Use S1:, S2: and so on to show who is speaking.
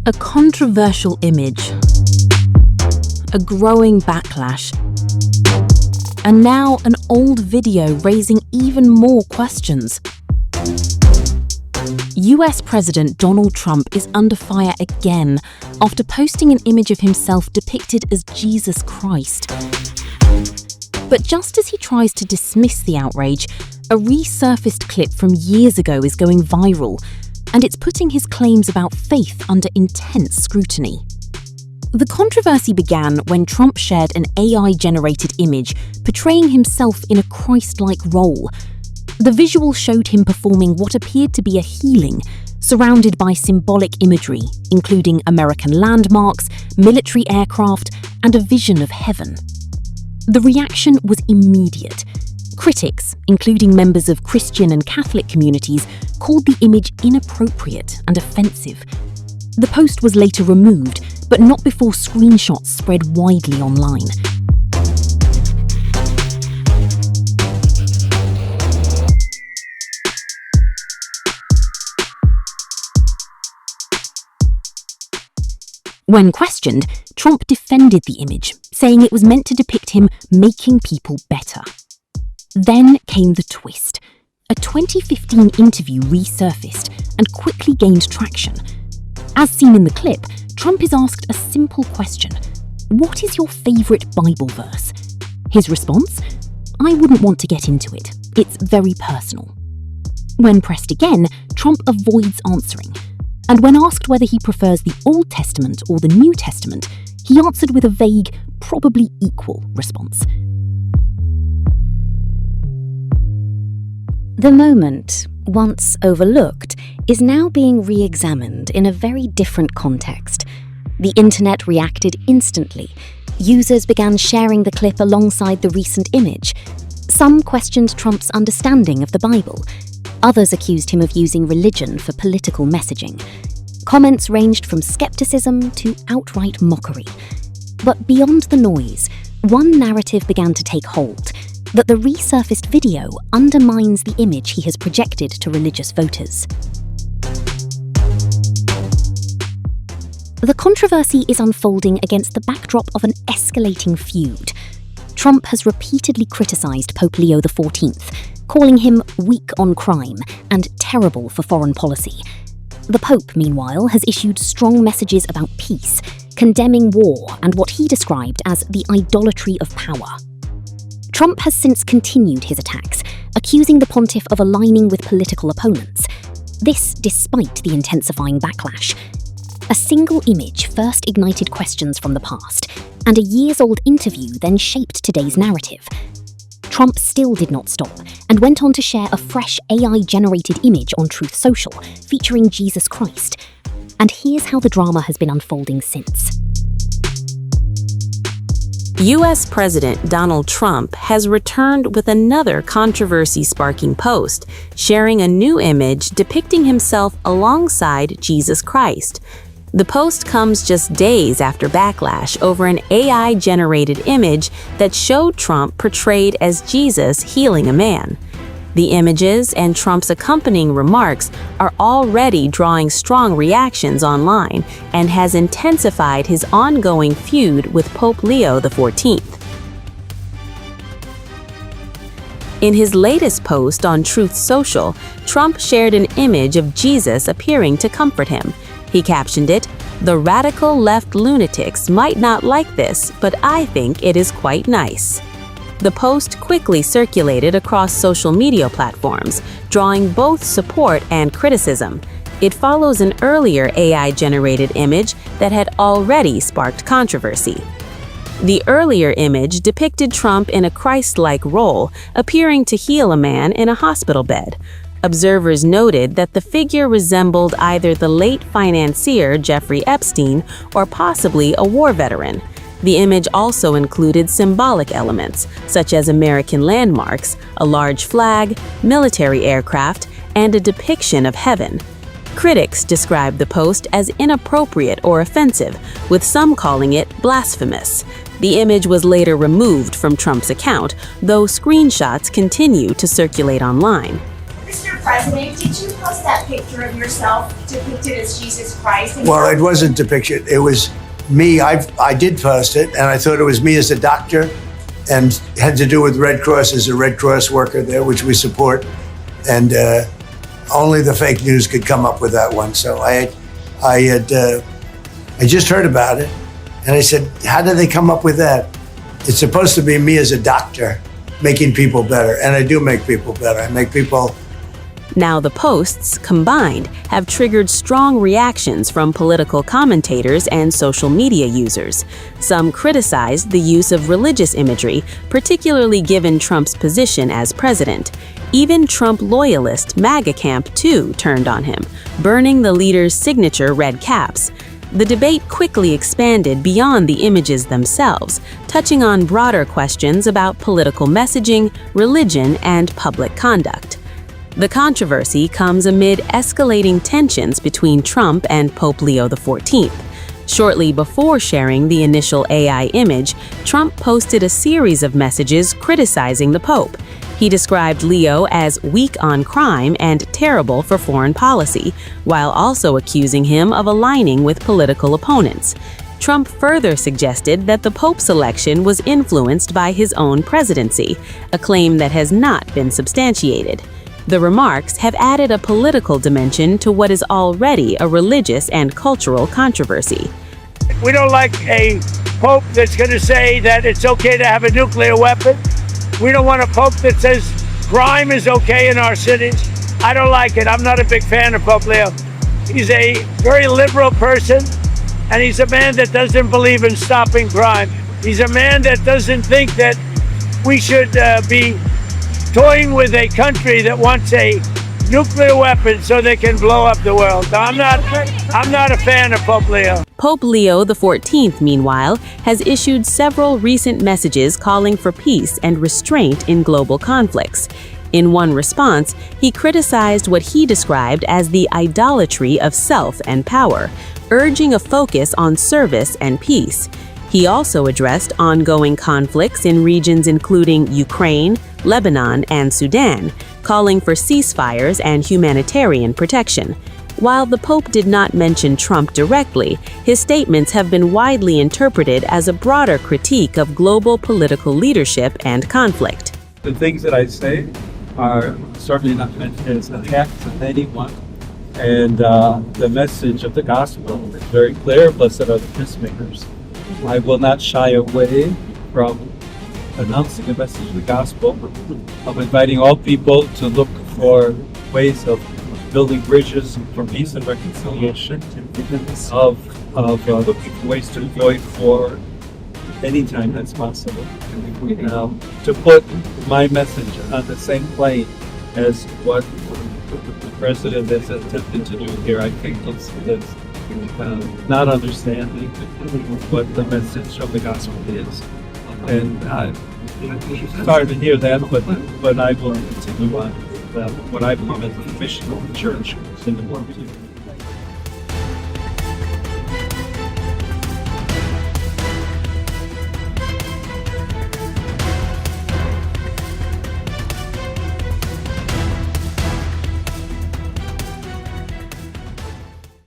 S1: A controversial image, a growing backlash, and now an old video raising even more questions. US President Donald Trump is under fire again after posting an image of himself depicted as Jesus Christ. But just as he tries to dismiss the outrage, a resurfaced clip from years ago is going viral, and it's putting his claims about faith under intense scrutiny. The controversy began when Trump shared an AI-generated image portraying himself in a Christ-like role. The visual showed him performing what appeared to be a healing, surrounded by symbolic imagery, including American landmarks, military aircraft, and a vision of heaven. The reaction was immediate. Critics, including members of Christian and Catholic communities, called the image inappropriate and offensive. The post was later removed, but not before screenshots spread widely online. When questioned, Trump defended the image, saying it was meant to depict him making people better. Then came the twist. A 2015 interview resurfaced and quickly gained traction. As seen in the clip, Trump is asked a simple question: "What is your favourite Bible verse?" His response: "I wouldn't want to get into it. It's very personal." When pressed again, Trump avoids answering. And when asked whether he prefers the Old Testament or the New Testament, he answered with a vague, probably equal response.
S2: The moment, once overlooked, is now being re-examined in a very different context. The internet reacted instantly. Users began sharing the clip alongside the recent image. Some questioned Trump's understanding of the Bible. Others accused him of using religion for political messaging. Comments ranged from skepticism to outright mockery. But beyond the noise, one narrative began to take hold: that the resurfaced video undermines the image he has projected to religious voters. The controversy is unfolding against the backdrop of an escalating feud. Trump has repeatedly criticised Pope Leo XIV, calling him weak on crime and terrible for foreign policy. The Pope, meanwhile, has issued strong messages about peace, condemning war and what he described as the idolatry of power. Trump has since continued his attacks, accusing the pontiff of aligning with political opponents. This despite the intensifying backlash. A single image first ignited questions from the past, and a years-old interview then shaped today's narrative. Trump still did not stop, and went on to share a fresh AI-generated image on Truth Social, featuring Jesus Christ. And here's how the drama has been unfolding since.
S1: US President Donald Trump has returned with another controversy-sparking post, sharing a new image depicting himself alongside Jesus Christ. The post comes just days after backlash over an AI-generated image that showed Trump portrayed as Jesus healing a man. The images and Trump's accompanying remarks are already drawing strong reactions online and has intensified his ongoing feud with Pope Leo XIV. In his latest post on Truth Social, Trump shared an image of Jesus appearing to comfort him. He captioned it, "The radical left lunatics might not like this, but I think it is quite nice." The post quickly circulated across social media platforms, drawing both support and criticism. It follows an earlier AI-generated image that had already sparked controversy. The earlier image depicted Trump in a Christ-like role, appearing to heal a man in a hospital bed. Observers noted that the figure resembled either the late financier Jeffrey Epstein or possibly a war veteran. The image also included symbolic elements, such as American landmarks, a large flag, military aircraft, and a depiction of heaven. Critics described the post as inappropriate or offensive, with some calling it blasphemous. The image was later removed from Trump's account, though screenshots continue to circulate online.
S3: Mr. President, did you post that picture of yourself depicted as Jesus Christ?
S4: Well, it wasn't depicted. It was me. I did post it, and I thought it was me as a doctor, and had to do with Red Cross as a Red Cross worker there, which we support. And only the fake news could come up with that one. So I just heard about it, and I said, how did they come up with that? It's supposed to be me as a doctor making people better, and I do make people better. I make people.
S1: Now, the posts, combined, have triggered strong reactions from political commentators and social media users. Some criticized the use of religious imagery, particularly given Trump's position as president. Even Trump loyalist MAGA Camp 2 turned on him, burning the leader's signature red caps. The debate quickly expanded beyond the images themselves, touching on broader questions about political messaging, religion, and public conduct. The controversy comes amid escalating tensions between Trump and Pope Leo XIV. Shortly before sharing the initial AI image, Trump posted a series of messages criticizing the Pope. He described Leo as weak on crime and terrible for foreign policy, while also accusing him of aligning with political opponents. Trump further suggested that the Pope's election was influenced by his own presidency, a claim that has not been substantiated. The remarks have added a political dimension to what is already a religious and cultural controversy.
S5: We don't like a pope that's going to say that it's okay to have a nuclear weapon. We don't want a pope that says crime is okay in our cities. I don't like it. I'm not a big fan of Pope Leo. He's a very liberal person, and he's a man that doesn't believe in stopping crime. He's a man that doesn't think that we should be toying with a country that wants a nuclear weapon so they can blow up the world. I'm not a fan of Pope Leo.
S1: Pope Leo XIV, meanwhile, has issued several recent messages calling for peace and restraint in global conflicts. In one response, he criticized what he described as the idolatry of self and power, urging a focus on service and peace. He also addressed ongoing conflicts in regions including Ukraine, Lebanon, and Sudan, calling for ceasefires and humanitarian protection. While the Pope did not mention Trump directly, his statements have been widely interpreted as a broader critique of global political leadership and conflict.
S6: The things that I say are certainly not meant as attacks on anyone. And the message of the gospel is very clear. Blessed are the peacemakers. I will not shy away from announcing the message of the gospel, of inviting all people to look for ways of building bridges for peace and reconciliation, of looking for ways to avoid war anytime that's possible. To put my message on the same plane as what the president has attempted to do here, I think is not understanding what the message of the gospel is. And sorry to hear that, but I will continue on what I believe is the mission of the church in the world.